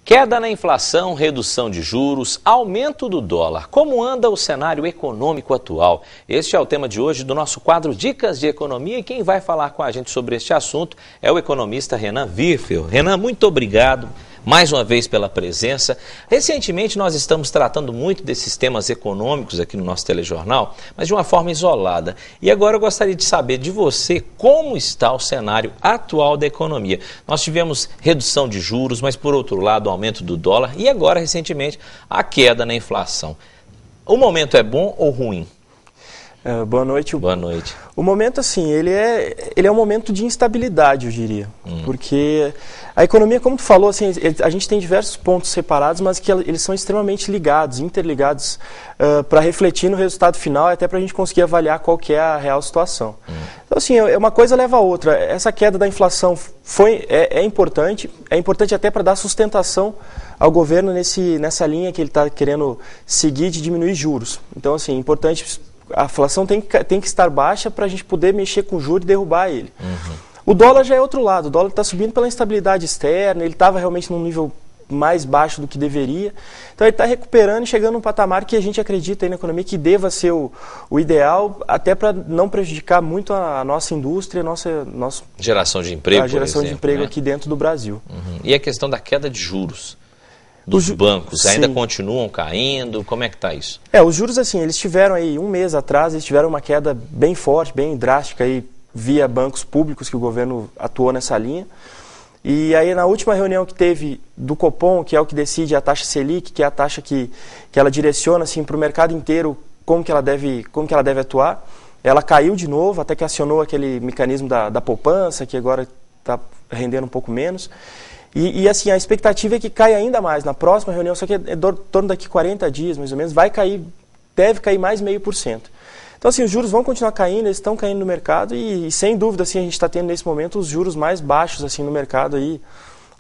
Queda na inflação, redução de juros, aumento do dólar. Como anda o cenário econômico atual? Este é o tema de hoje do nosso quadro Dicas de Economia e quem vai falar com a gente sobre este assunto é o economista Renan Wirfel. Renan, muito obrigado mais uma vez pela presença. Recentemente nós estamos tratando muito desses temas econômicos aqui no nosso telejornal, mas de uma forma isolada. E agora eu gostaria de saber de você como está o cenário atual da economia. Nós tivemos redução de juros, mas por outro lado o aumento do dólar e agora recentemente a queda na inflação. O momento é bom ou ruim? Boa noite. Boa noite. O momento, assim, ele é um momento de instabilidade, eu diria. Porque a economia, como tu falou, assim, a gente tem diversos pontos separados, mas que eles são extremamente ligados, interligados, para refletir no resultado final e até para a gente conseguir avaliar qual que é a real situação. Então, assim, uma coisa leva a outra. Essa queda da inflação é importante até para dar sustentação ao governo nessa linha que ele está querendo seguir de diminuir juros. Então, assim, é importante. A inflação tem que estar baixa para a gente poder mexer com o juro e derrubar ele. O dólar já é outro lado. O dólar está subindo pela instabilidade externa, ele estava realmente num nível mais baixo do que deveria. Então ele está recuperando e chegando num patamar que a gente acredita aí na economia que deva ser o ideal, até para não prejudicar muito a nossa indústria, a nossa geração de emprego, a geração por exemplo, de emprego, né? Aqui dentro do Brasil. E a questão da queda de juros dos bancos, ainda continuam caindo? Como é que está isso? Os juros, assim, eles tiveram aí um mês atrás, eles tiveram uma queda bem forte, bem drástica aí, via bancos públicos que o governo atuou nessa linha. E aí na última reunião que teve do Copom, que é o que decide a taxa Selic, que é a taxa que ela direciona assim, para o mercado inteiro como que ela deve atuar, ela caiu de novo, até que acionou aquele mecanismo da poupança, que agora está rendendo um pouco menos. E assim, a expectativa é que caia ainda mais. Na próxima reunião, só que é em torno daqui 40 dias, mais ou menos, deve cair mais 0,5%. Então, assim, os juros vão continuar caindo, eles estão caindo no mercado e sem dúvida, assim, a gente está tendo nesse momento os juros mais baixos, assim, no mercado aí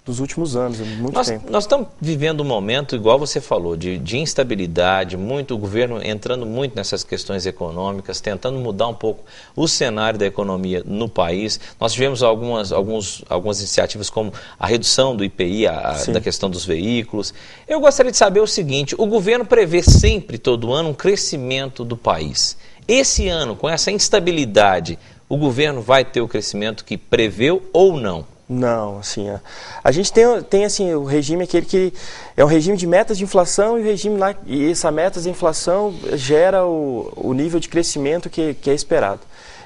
dos últimos anos, muito tempo. Nós estamos vivendo um momento, igual você falou, de instabilidade, o governo entrando muito nessas questões econômicas, tentando mudar um pouco o cenário da economia no país. Nós tivemos algumas iniciativas como a redução do IPI, da questão dos veículos. Eu gostaria de saber o seguinte, o governo prevê sempre, todo ano, um crescimento do país. Esse ano, com essa instabilidade, o governo vai ter o crescimento que preveu ou não? Não, assim, a gente tem assim, o regime aquele que é um regime de metas de inflação e o regime lá, e essa metas de inflação gera o nível de crescimento que é esperado.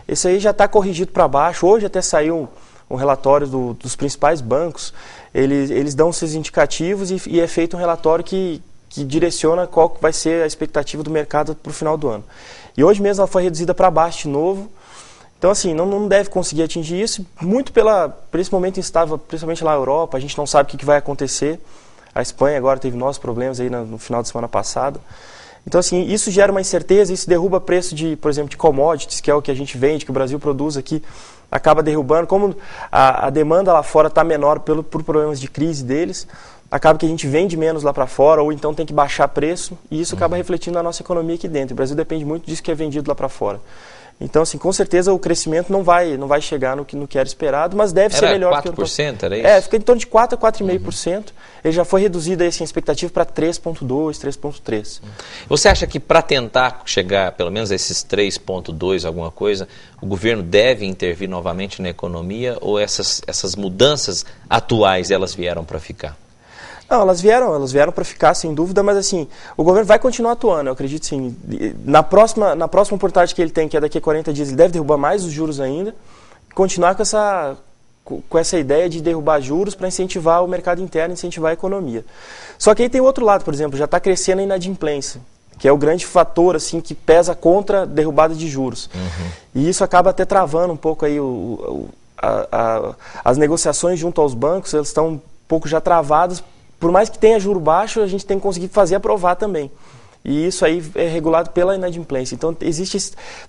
Esse aí já está corrigido para baixo, hoje até saiu um relatório dos principais bancos, eles dão esses indicativos e é feito um relatório que direciona qual vai ser a expectativa do mercado para o final do ano. E hoje mesmo ela foi reduzida para baixo de novo. Então, assim, não deve conseguir atingir isso, muito por esse momento instável, principalmente lá na Europa, a gente não sabe o que vai acontecer. A Espanha agora teve nossos problemas aí no final de semana passada. Então, assim, isso gera uma incerteza, isso derruba preço por exemplo, de commodities, que é o que a gente vende, que o Brasil produz aqui, acaba derrubando. Como a demanda lá fora está menor por problemas de crise deles, acaba que a gente vende menos lá para fora, ou então tem que baixar preço, e isso acaba refletindo na nossa economia aqui dentro. O Brasil depende muito disso que é vendido lá para fora. Então, assim, com certeza o crescimento não vai chegar no que era esperado, mas deve ser melhor que 4%, era isso? Fica em torno de 4% a 4,5%. Ele já foi reduzido assim, a expectativa para 3,2%, 3,3%. Você acha que para tentar chegar pelo menos a esses 3,2%, alguma coisa, o governo deve intervir novamente na economia ou essas mudanças atuais, elas vieram para ficar? Não, elas vieram para ficar, sem dúvida, mas assim, o governo vai continuar atuando, eu acredito sim. Na próxima oportunidade que ele tem, que é daqui a 40 dias, ele deve derrubar mais os juros ainda, continuar com essa ideia de derrubar juros para incentivar o mercado interno, incentivar a economia. Só que aí tem o outro lado, por exemplo, já está crescendo a inadimplência, que é o grande fator assim, que pesa contra a derrubada de juros. E isso acaba até travando um pouco aí as negociações junto aos bancos, elas estão um pouco já travadas. Por mais que tenha juro baixo, a gente tem que conseguir fazer aprovar também. E isso aí é regulado pela inadimplência. Então,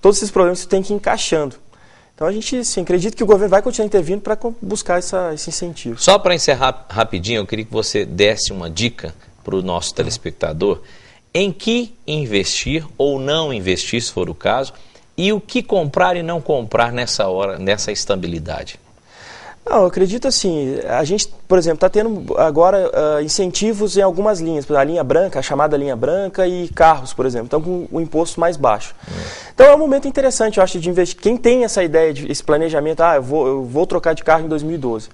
todos esses problemas que tem que ir encaixando. Então, a gente acredita que o governo vai continuar intervindo para buscar esse incentivo. Só para encerrar rapidinho, eu queria que você desse uma dica para o nosso telespectador em que investir ou não investir, se for o caso, e o que comprar e não comprar nessa hora, nessa estabilidade. Não, eu acredito assim, a gente, por exemplo, está tendo agora incentivos em algumas linhas, a linha branca, a chamada linha branca e carros, por exemplo, estão com o imposto mais baixo. Então é um momento interessante, eu acho, de investir. Quem tem essa ideia, esse planejamento, eu vou trocar de carro em 2012.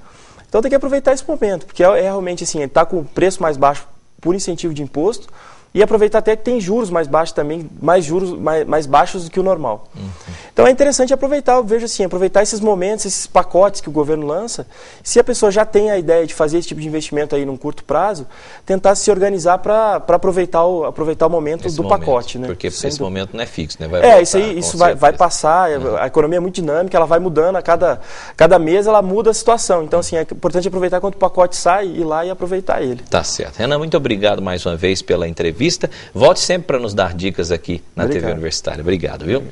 Então tem que aproveitar esse momento, porque é realmente assim, ele está com o preço mais baixo por incentivo de imposto, e aproveitar até que tem juros mais baixos também, mais baixos do que o normal. Então é interessante aproveitar, eu vejo assim, aproveitar esses momentos, esses pacotes que o governo lança. Se a pessoa já tem a ideia de fazer esse tipo de investimento aí num curto prazo, tentar se organizar para aproveitar o momento do pacote. Né? Porque esse momento não é fixo, né? Vai voltar, isso vai passar, a economia é muito dinâmica, ela vai mudando, a cada mês ela muda a situação. Então assim, é importante aproveitar quando o pacote sai, ir lá e aproveitar ele. Tá certo. Renan, muito obrigado mais uma vez pela entrevista. Volte sempre para nos dar dicas aqui na TV Universitária. Obrigado, viu?